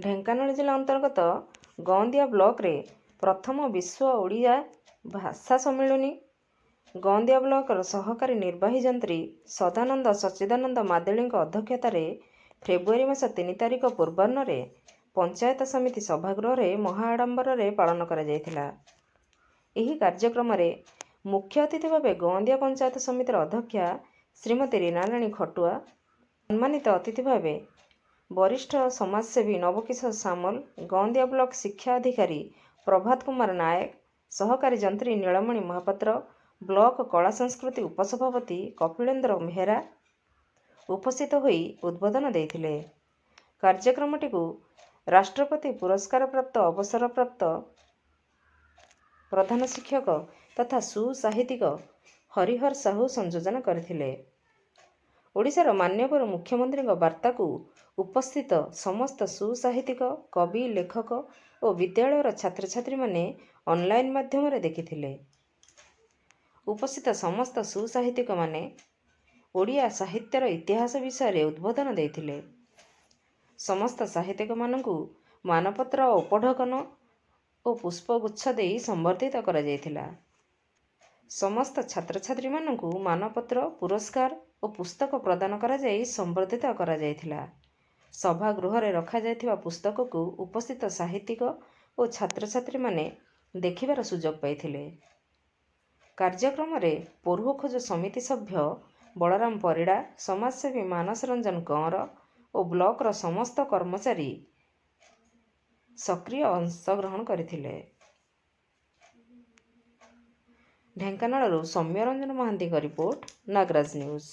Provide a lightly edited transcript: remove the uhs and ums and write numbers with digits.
ଢେଙ୍କାନାଳ ଜିଲ୍ଲା ଅନ୍ତର୍ଗତ ଗଅଁଦିଆ ବ୍ଲକରେ ପ୍ରଥମ ବିଶ୍ୱ ଓଡ଼ିଆ ଭାଷା ସମ୍ମିଳନୀ ଗଅଁଦିଆ ବ୍ଲକର ସହକାରୀ ନିର୍ବାହୀ ଯନ୍ତ୍ରୀ ସଦାନନ୍ଦ ସଚ୍ଚିଦାନନ୍ଦ ମାଦେଳିଙ୍କ ଅଧ୍ୟକ୍ଷତାରେ ଫେବୃଆରୀ ମାସ 3 ତାରିଖ ପୂର୍ବାହ୍ନରେ ପଞ୍ଚାୟତ ସମିତି ସଭାଗୃହରେ ମହା ଆଡ଼ମ୍ବରରେ ପାଳନ କରାଯାଇଥିଲା। ଏହି କାର୍ଯ୍ୟକ୍ରମରେ ମୁଖ୍ୟ ଅତିଥି ଭାବେ ଗଅଁଦିଆ ପଞ୍ଚାୟତ ସମିତିର ଅଧ୍ୟକ୍ଷା ଶ୍ରୀମତୀ ରୀନାରାଣୀ ଖଟୁଆ, ସମ୍ମାନିତ ଅତିଥି ଭାବେ ବରିଷ୍ଠ ସମାଜସେବୀ ନବକିଶୋର ସାମଲ, ଗଅଁଦିଆ ବ୍ଲକ ଶିକ୍ଷା ଅଧିକାରୀ ପ୍ରଭାତ କୁମାର ନାୟକ, ସହକାରୀ ଯନ୍ତ୍ରୀ ନୀଳମଣି ମହାପାତ୍ର, ବ୍ଲକ କଳା ସଂସ୍କୃତି ଉପସଭାପତି କପିଳେନ୍ଦ୍ର ମେହେରା ଉପସ୍ଥିତ ହୋଇ ଉଦ୍ବୋଧନ ଦେଇଥିଲେ। କାର୍ଯ୍ୟକ୍ରମଟିକୁ ରାଷ୍ଟ୍ରପତି ପୁରସ୍କାରପ୍ରାପ୍ତ ଅବସରପ୍ରାପ୍ତ ପ୍ରଧାନ ଶିକ୍ଷକ ତଥା ସୁସାହିତ୍ୟିକ ହରିହର ସାହୁ ସଂଯୋଜନା କରିଥିଲେ। ଓଡ଼ିଶାର ମାନ୍ୟବର ମୁଖ୍ୟମନ୍ତ୍ରୀଙ୍କ ବାର୍ତ୍ତାକୁ ଉପସ୍ଥିତ ସମସ୍ତ ସୁସାହିତ୍ୟିକ, କବି, ଲେଖକ ଓ ବିଦ୍ୟାଳୟର ଛାତ୍ରଛାତ୍ରୀମାନେ ଅନଲାଇନ୍ ମାଧ୍ୟମରେ ଦେଖିଥିଲେ। ଉପସ୍ଥିତ ସମସ୍ତ ସୁସାହିତ୍ୟିକମାନେ ଓଡ଼ିଆ ସାହିତ୍ୟର ଇତିହାସ ବିଷୟରେ ଉଦ୍ବୋଧନ ଦେଇଥିଲେ। ସମସ୍ତ ସାହିତ୍ୟିକମାନଙ୍କୁ ମାନପତ୍ର ଓ ଉପଢକନ ଓ ପୁଷ୍ପଗୁଚ୍ଛ ଦେଇ ସମ୍ବର୍ଦ୍ଧିତ କରାଯାଇଥିଲା। ସମସ୍ତ ଛାତ୍ରଛାତ୍ରୀମାନଙ୍କୁ ମାନପତ୍ର, ପୁରସ୍କାର ଓ ପୁସ୍ତକ ପ୍ରଦାନ କରାଯାଇ ସମ୍ବର୍ଦ୍ଧିତ କରାଯାଇଥିଲା। ସଭାଗୃହରେ ରଖାଯାଇଥିବା ପୁସ୍ତକକୁ ଉପସ୍ଥିତ ସାହିତ୍ୟିକ ଓ ଛାତ୍ରଛାତ୍ରୀମାନେ ଦେଖିବାର ସୁଯୋଗ ପାଇଥିଲେ। କାର୍ଯ୍ୟକ୍ରମରେ ପୋରୁଅଖୋଜ ସମିତି ସଭ୍ୟ ବଳରାମ ପରିଡ଼ା, ସମାଜସେବୀ ମାନସ ରଞ୍ଜନ କଅଁର ଓ ବ୍ଲକର ସମସ୍ତ କର୍ମଚାରୀ ସକ୍ରିୟ ଅଂଶଗ୍ରହଣ କରିଥିଲେ। ଢେଙ୍କାନାଳରୁ ସୌମ୍ୟରଞ୍ଜନ ମହାନ୍ତିଙ୍କ ରିପୋର୍ଟ, ନାଗରାଜ ନ୍ୟୁଜ।